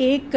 1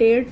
1.5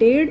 1.5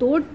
2